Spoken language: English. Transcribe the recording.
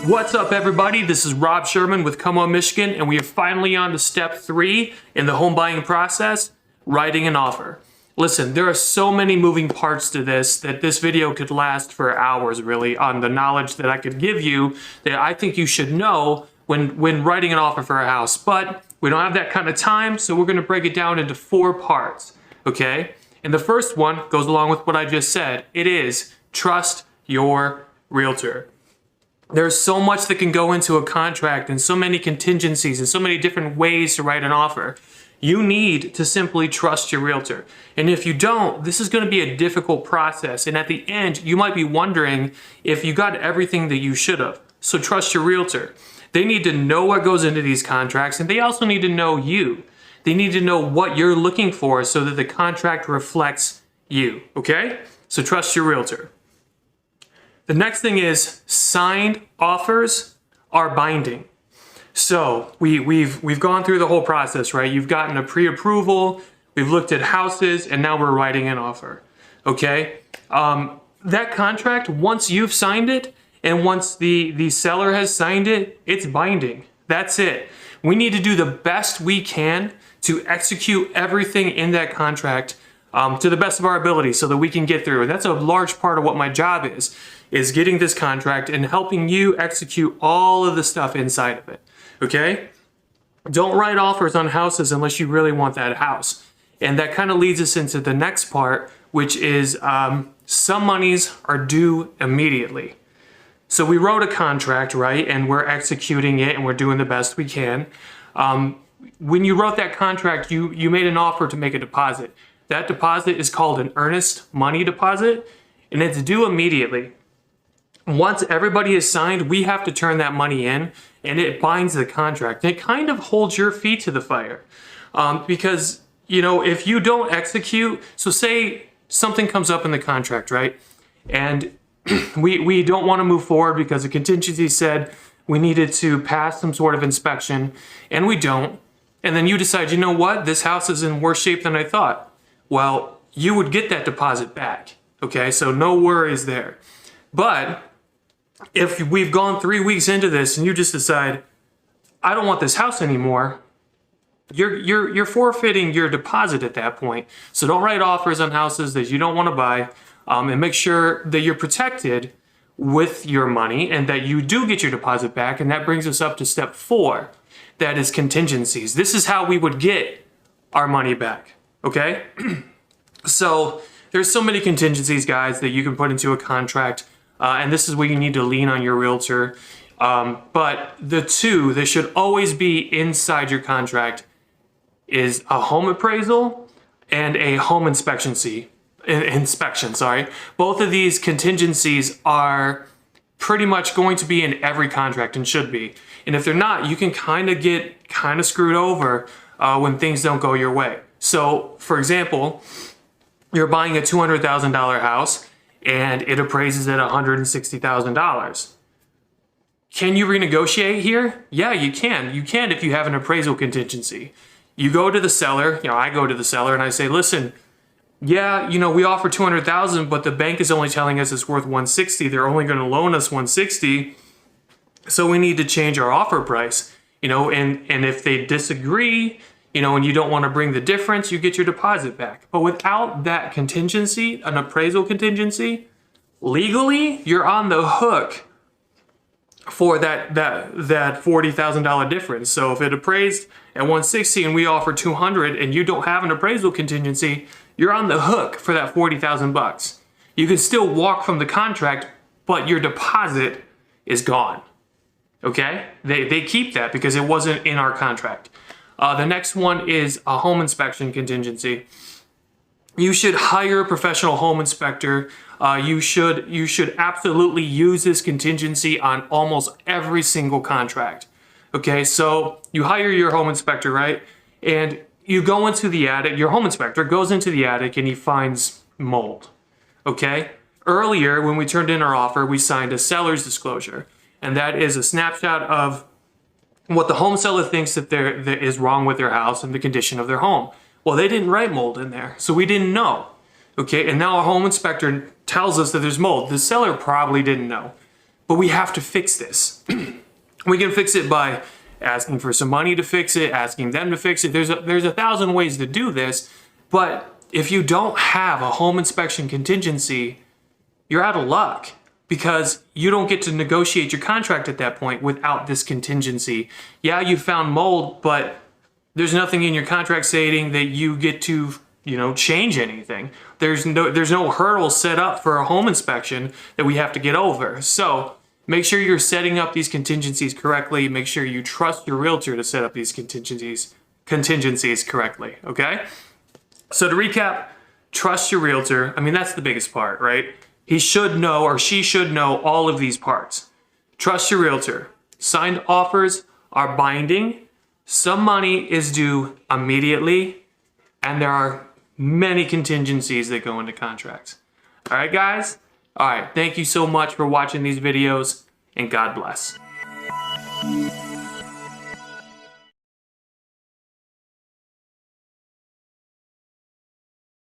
What's up, everybody? This is Rob Sherman with Come On Michigan, and we are finally on to step 3 in the home buying process, writing an offer. Listen, there are so many moving parts to this that this video could last for hours, really, on the knowledge that I could give you that I think you should know when writing an offer for a house. But we don't have that kind of time, so we're going to break it down into 4 parts, okay? And the first one goes along with what I just said. It is trust your realtor. There's so much that can go into a contract and so many contingencies and so many different ways to write an offer. You need to simply trust your realtor. And if you don't, this is going to be a difficult process. And at the end, you might be wondering if you got everything that you should have. So trust your realtor. They need to know what goes into these contracts, and they also need to know you. They need to know what you're looking for so that the contract reflects you, okay? So trust your realtor. The next thing is signed offers are binding. So we've gone through the whole process, right? You've gotten a pre-approval, we've looked at houses, and now we're writing an offer, okay? That contract, once you've signed it, and once the seller has signed it, it's binding. That's it. We need to do the best we can to execute everything in that contract to the best of our ability so that we can get through. And that's a large part of what my job is getting this contract and helping you execute all of the stuff inside of it, okay? Don't write offers on houses unless you really want that house. And that kind of leads us into the next part, which is some monies are due immediately. So we wrote a contract, right? And we're executing it and we're doing the best we can. When you wrote that contract, you made an offer to make a deposit. That deposit is called an earnest money deposit, and it's due immediately. Once everybody is signed, we have to turn that money in, and it binds the contract. It kind of holds your feet to the fire because, you know, if you don't execute, so say something comes up in the contract, right? And we don't want to move forward because the contingency said we needed to pass some sort of inspection, and we don't. And then you decide, you know what, this house is in worse shape than I thought. Well, you would get that deposit back, okay? So no worries there. But if we've gone 3 weeks into this and you just decide, I don't want this house anymore, you're forfeiting your deposit at that point. So don't write offers on houses that you don't want to buy, and make sure that you're protected with your money and that you do get your deposit back. And that brings us up to step 4. That is contingencies. This is how we would get our money back. Okay, so there's so many contingencies, guys, that you can put into a contract, and this is where you need to lean on your realtor. But the two that should always be inside your contract is a home appraisal and a home inspection. Both of these contingencies are pretty much going to be in every contract and should be. And if they're not, you can kind of get screwed over when things don't go your way. So, for example, you're buying a $200,000 house and it appraises at $160,000. Can you renegotiate here? Yeah, you can. You can if you have an appraisal contingency. You go to the seller, I go to the seller and I say, listen, yeah, we offer $200,000, but the bank is only telling us it's worth $160. They're only going to loan us $160. So we need to change our offer price, and if they disagree, and you don't want to bring the difference, you get your deposit back. But without that contingency, an appraisal contingency, legally, you're on the hook for that $40,000 difference. So if it appraised at $160 and we offer $200 and you don't have an appraisal contingency, you're on the hook for that $40,000. You can still walk from the contract, but your deposit is gone. Okay? They keep that because it wasn't in our contract. The next one is a home inspection contingency. You should hire a professional home inspector. You should absolutely use this contingency on almost every single contract. Okay, so you hire your home inspector, right? And you go into the attic, your home inspector goes into the attic and he finds mold. Okay? Earlier, when we turned in our offer, we signed a seller's disclosure. And that is a snapshot of what the home seller thinks that is wrong with their house and the condition of their home. Well, they didn't write mold in there, so we didn't know. Okay, and now our home inspector tells us that there's mold. The seller probably didn't know. but we have to fix this. We can fix it by asking for some money to fix it, asking them to fix it. There's a thousand ways to do this, but if you don't have a home inspection contingency, you're out of luck because you don't get to negotiate your contract at that point without this contingency. Yeah, you found mold, but there's nothing in your contract stating that you get to, change anything. There's no hurdle set up for a home inspection that we have to get over. So make sure you're setting up these contingencies correctly. Make sure you trust your realtor to set up these contingencies correctly, okay? So to recap, trust your realtor. I mean, that's the biggest part, right? He should know or she should know all of these parts. Trust your realtor. Signed offers are binding. Some money is due immediately, and there are many contingencies that go into contracts. All right, guys? All right, thank you so much for watching these videos, and God bless.